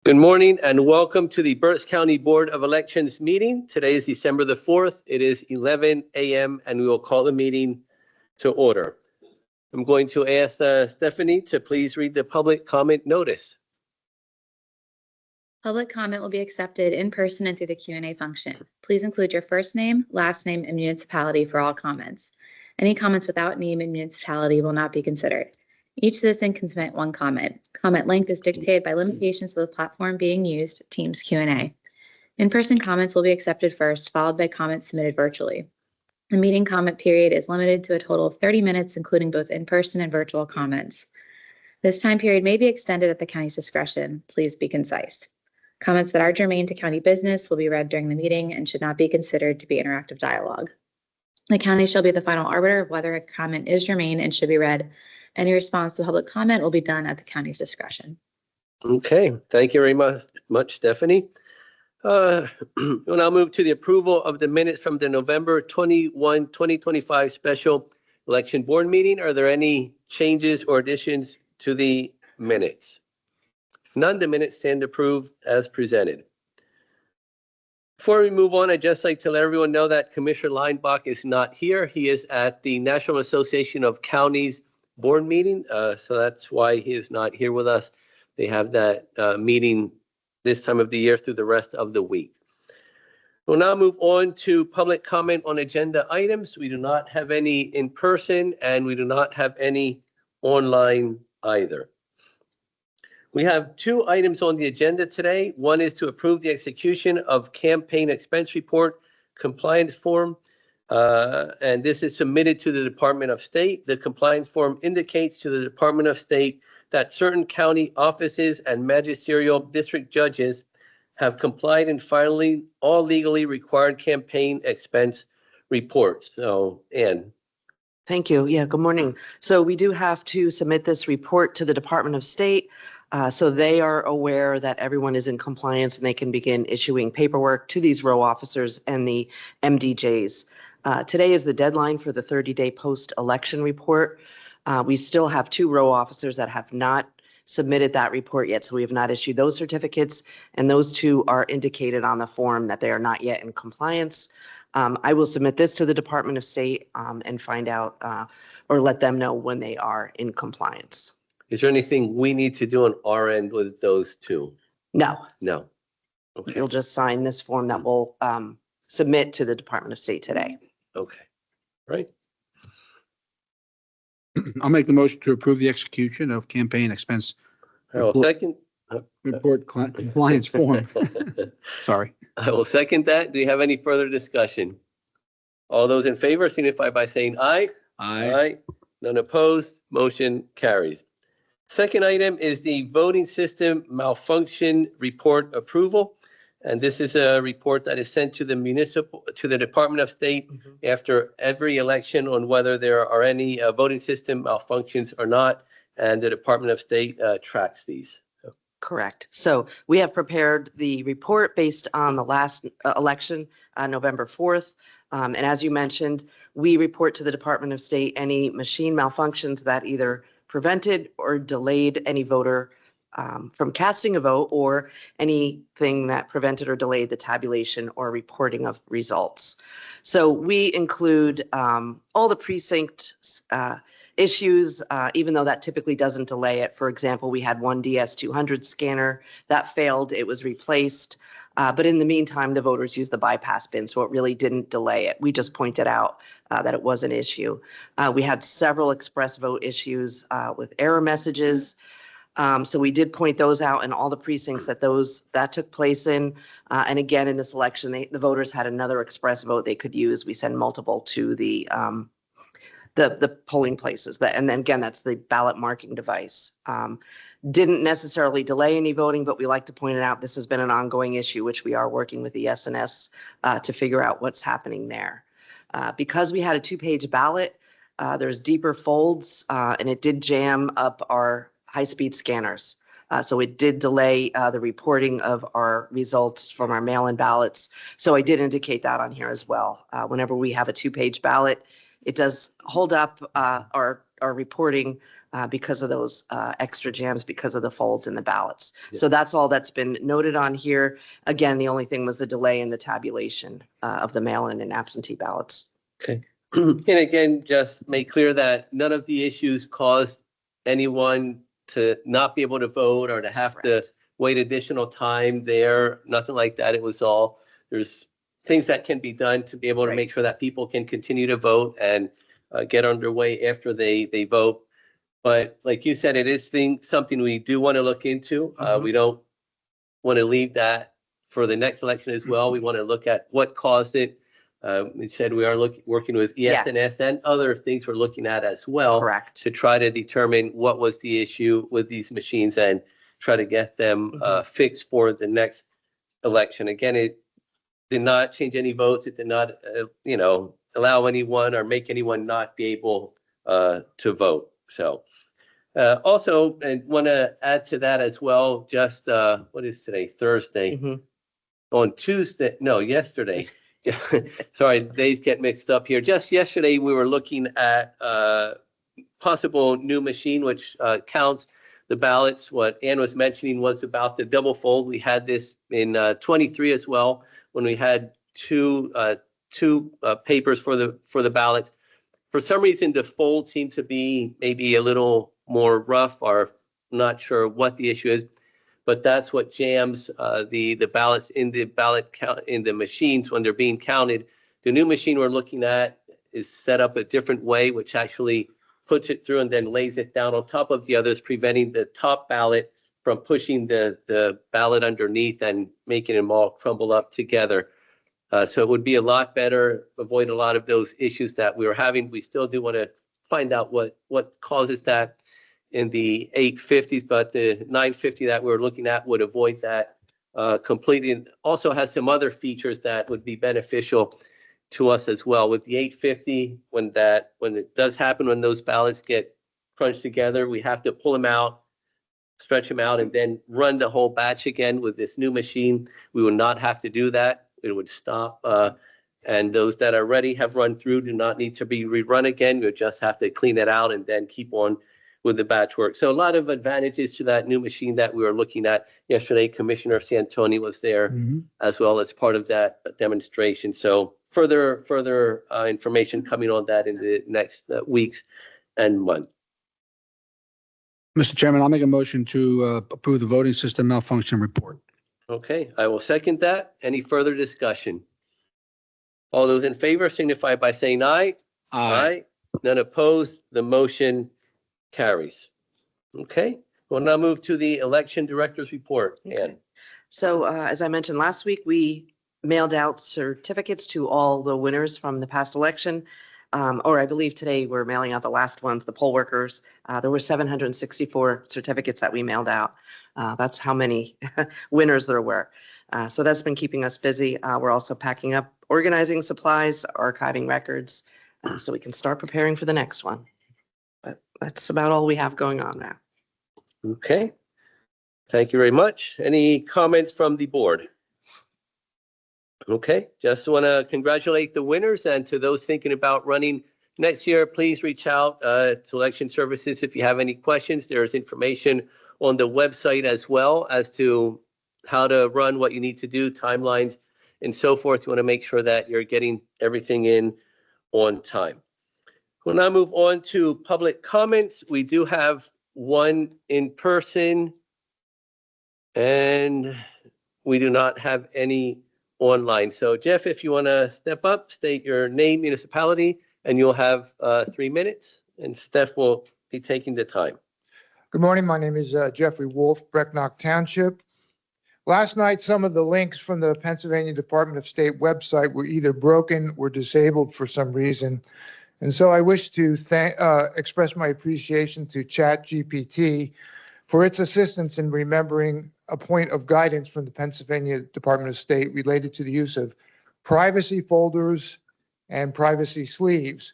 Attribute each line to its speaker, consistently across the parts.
Speaker 1: Good morning and welcome to the Berks County Board of Elections meeting. Today is December the 4th. It is 11 a.m. and we will call the meeting to order. I'm going to ask Stephanie to please read the public comment notice.
Speaker 2: Public comment will be accepted in person and through the Q&A function. Please include your first name, last name, and municipality for all comments. Any comments without name and municipality will not be considered. Each citizen can submit one comment. Comment length is dictated by limitations of the platform being used, Teams Q&A. In-person comments will be accepted first, followed by comments submitted virtually. The meeting comment period is limited to a total of 30 minutes, including both in-person and virtual comments. This time period may be extended at the county's discretion. Please be concise. Comments that are germane to county business will be read during the meeting and should not be considered to be interactive dialogue. The county shall be the final arbiter of whether a comment is germane and should be read. Any response to public comment will be done at the county's discretion.
Speaker 1: Okay, thank you very much, Stephanie. We'll now move to the approval of the minutes from the November 21, 2025 special election board meeting. Are there any changes or additions to the minutes? If none, the minutes stand approved as presented. Before we move on, I'd just like to let everyone know that Commissioner Leinbach is not here. He is at the National Association of Counties board meeting, so that's why he is not here with us. They have that meeting this time of the year through the rest of the week. We'll now move on to public comment on agenda items. We do not have any in person and we do not have any online either. We have two items on the agenda today. One is to approve the execution of campaign expense report compliance form. And this is submitted to the Department of State. The compliance form indicates to the Department of State that certain county offices and magisterial district judges have complied in filing all legally required campaign expense reports. So, Ann.
Speaker 3: Thank you. Yeah, good morning. So we do have to submit this report to the Department of State. So they are aware that everyone is in compliance and they can begin issuing paperwork to these row officers and the MDJs. Today is the deadline for the 30-day post-election report. We still have two row officers that have not submitted that report yet, so we have not issued those certificates, and those two are indicated on the form that they are not yet in compliance. I will submit this to the Department of State and find out or let them know when they are in compliance.
Speaker 1: Is there anything we need to do on our end with those two?
Speaker 3: No.
Speaker 1: No. Okay.
Speaker 3: You'll just sign this form that we'll submit to the Department of State today.
Speaker 1: Okay. Right.
Speaker 4: I'll make the motion to approve the execution of campaign expense
Speaker 1: Second.
Speaker 4: report compliance form. Sorry.
Speaker 1: I will second that. Do you have any further discussion? All those in favor signify by saying aye.
Speaker 4: Aye.
Speaker 1: None opposed. Motion carries. Second item is the voting system malfunction report approval. And this is a report that is sent to the Department of State after every election on whether there are any voting system malfunctions or not. And the Department of State tracks these.
Speaker 3: Correct. So we have prepared the report based on the last election, November 4th. And as you mentioned, we report to the Department of State any machine malfunctions that either prevented or delayed any voter from casting a vote, or anything that prevented or delayed the tabulation or reporting of results. So we include all the precinct issues, even though that typically doesn't delay it. For example, we had one DS200 scanner that failed. It was replaced. But in the meantime, the voters used the bypass bin, so it really didn't delay it. We just pointed out that it was an issue. We had several express vote issues with error messages. So we did point those out in all the precincts that took place in. And again, in this election, the voters had another express vote they could use. We send multiple to the polling places. And then again, that's the ballot marking device. Didn't necessarily delay any voting, but we like to point it out. This has been an ongoing issue, which we are working with the SNS to figure out what's happening there. Because we had a 2-page ballot, there's deeper folds, and it did jam up our high-speed scanners. So it did delay the reporting of our results from our mail-in ballots. So I did indicate that on here as well. Whenever we have a 2-page ballot, it does hold up our reporting because of those extra jams, because of the folds in the ballots.
Speaker 1: Yeah.
Speaker 3: So that's all that's been noted on here. Again, the only thing was the delay in the tabulation of the mail-in and absentee ballots.
Speaker 1: Okay. And again, just make clear that none of the issues caused anyone to not be able to vote or to have to
Speaker 3: Correct.
Speaker 1: wait additional time there. Nothing like that. It was all, there's things that can be done to be able to
Speaker 3: Right.
Speaker 1: make sure that people can continue to vote and get underway after they vote. But like you said, it is something we do want to look into.
Speaker 3: Mhm.
Speaker 1: We don't want to leave that for the next election as well. We want to look at what caused it. We said we are working with
Speaker 3: Yeah.
Speaker 1: ESNS and other things we're looking at as well
Speaker 3: Correct.
Speaker 1: to try to determine what was the issue with these machines and try to get them fixed for the next election. Again, it did not change any votes. It did not, allow anyone or make anyone not be able to vote. So also, and want to add to that as well, just what is today? Thursday.
Speaker 3: Mhm.
Speaker 1: On Tuesday, no, yesterday. Sorry, days get mixed up here. Just yesterday, we were looking at possible new machine, which counts the ballots. What Ann was mentioning was about the double fold. We had this in 23 as well, when we had two papers for the ballots. For some reason, the fold seemed to be maybe a little more rough, or not sure what the issue is. But that's what jams the ballots in the ballot count in the machines when they're being counted. The new machine we're looking at is set up a different way, which actually puts it through and then lays it down on top of the others, preventing the top ballot from pushing the ballot underneath and making them all crumble up together. So it would be a lot better, avoid a lot of those issues that we were having. We still do want to find out what causes that in the 850s, but the 950 that we're looking at would avoid that completely. And also has some other features that would be beneficial to us as well. With the 850, when it does happen, when those ballots get crunched together, we have to pull them out, stretch them out, and then run the whole batch again. With this new machine, we would not have to do that. It would stop. And those that are ready have run through, do not need to be rerun again. You just have to clean it out and then keep on with the batch work. So a lot of advantages to that new machine that we were looking at yesterday. Commissioner Santoni was there as well as part of that demonstration. So further information coming on that in the next weeks and month.
Speaker 4: Mr. Chairman, I'll make a motion to approve the voting system malfunction report.
Speaker 1: Okay, I will second that. Any further discussion? All those in favor signify by saying aye. Aye. None opposed. The motion carries. Okay, we'll now move to the election director's report. Ann.
Speaker 3: So as I mentioned last week, we mailed out certificates to all the winners from the past election. Or I believe today we're mailing out the last ones, the poll workers. There were 764 certificates that we mailed out. That's how many winners there were. So that's been keeping us busy. We're also packing up, organizing supplies, archiving records, so we can start preparing for the next one. But that's about all we have going on now.
Speaker 1: Okay, thank you very much. Any comments from the board? Okay, just want to congratulate the winners, and to those thinking about running next year, please reach out to Election Services if you have any questions. There's information on the website as well as to how to run, what you need to do, timelines, and so forth. You want to make sure that you're getting everything in on time. We'll now move on to public comments. We do have one in person, and we do not have any online. So Jeff, if you want to step up, state your name, municipality, and you'll have 3 minutes, and Steph will be taking the time.
Speaker 5: Good morning. My name is Jeffrey Wolf, Brecknock Township. Last night, some of the links from the Pennsylvania Department of State website were either broken or disabled for some reason. And so I wish to express my appreciation to ChatGPT for its assistance in remembering a point of guidance from the Pennsylvania Department of State related to the use of privacy folders and privacy sleeves.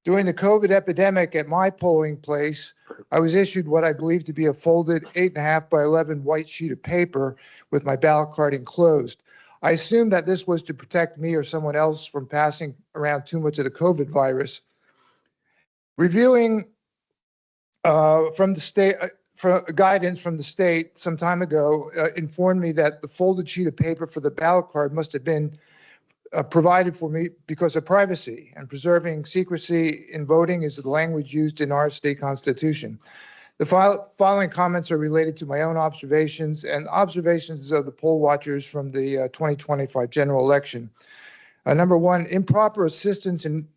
Speaker 5: During the COVID epidemic at my polling place, I was issued what I believe to be a folded 8.5 by 11 white sheet of paper with my ballot card enclosed. I assumed that this was to protect me or someone else from passing around too much of the COVID virus. Reviewing from the state, for guidance from the state some time ago, informed me that the folded sheet of paper for the ballot card must have been provided for me because of privacy, and preserving secrecy in voting is the language used in our state constitution. The following comments are related to my own observations and observations of the poll watchers from the 2025 general election. Number one, improper assistance in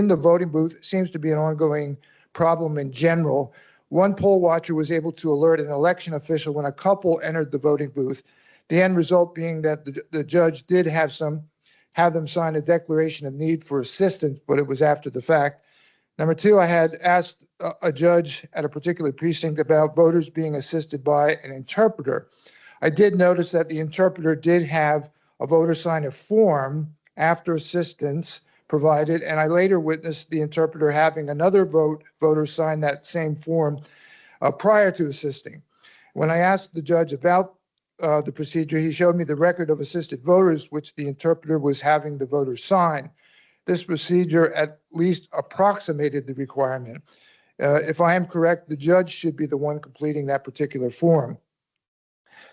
Speaker 5: the voting booth seems to be an ongoing problem in general. One poll watcher was able to alert an election official when a couple entered the voting booth. The end result being that the judge did have them sign a declaration of need for assistance, but it was after the fact. Number two, I had asked a judge at a particular precinct about voters being assisted by an interpreter. I did notice that the interpreter did have a voter sign a form after assistance provided, and I later witnessed the interpreter having another voter sign that same form prior to assisting. When I asked the judge about the procedure, he showed me the record of assisted voters, which the interpreter was having the voters sign. This procedure at least approximated the requirement. If I am correct, the judge should be the one completing that particular form.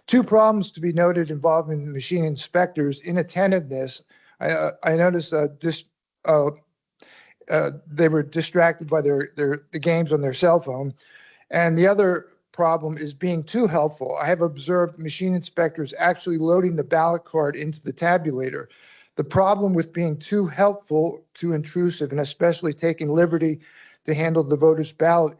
Speaker 5: Two problems to be noted involving machine inspectors: inattentiveness. I noticed they were distracted by the games on their cell phone. And the other problem is being too helpful. I have observed machine inspectors actually loading the ballot card into the tabulator. The problem with being too helpful, too intrusive, and especially taking liberty to handle the voter's ballot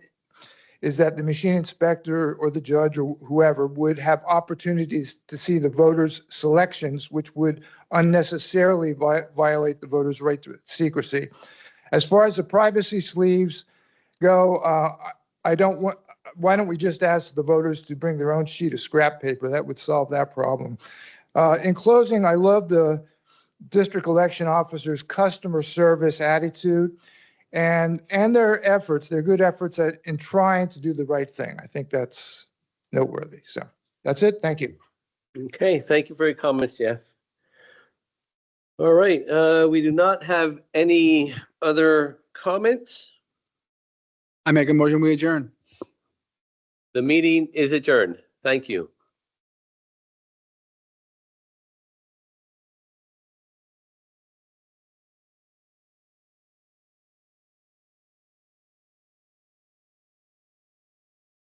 Speaker 5: is that the machine inspector or the judge or whoever would have opportunities to see the voters' selections, which would unnecessarily violate the voters' right to secrecy. As far as the privacy sleeves go, why don't we just ask the voters to bring their own sheet of scrap paper? That would solve that problem. In closing, I love the district election officers' customer service attitude and their efforts, their good efforts in trying to do the right thing. I think that's noteworthy. So that's it. Thank you.
Speaker 1: Okay, thank you for your comments, Jeff. All right, we do not have any other comments.
Speaker 4: I make a motion, we adjourn.
Speaker 1: The meeting is adjourned. Thank you.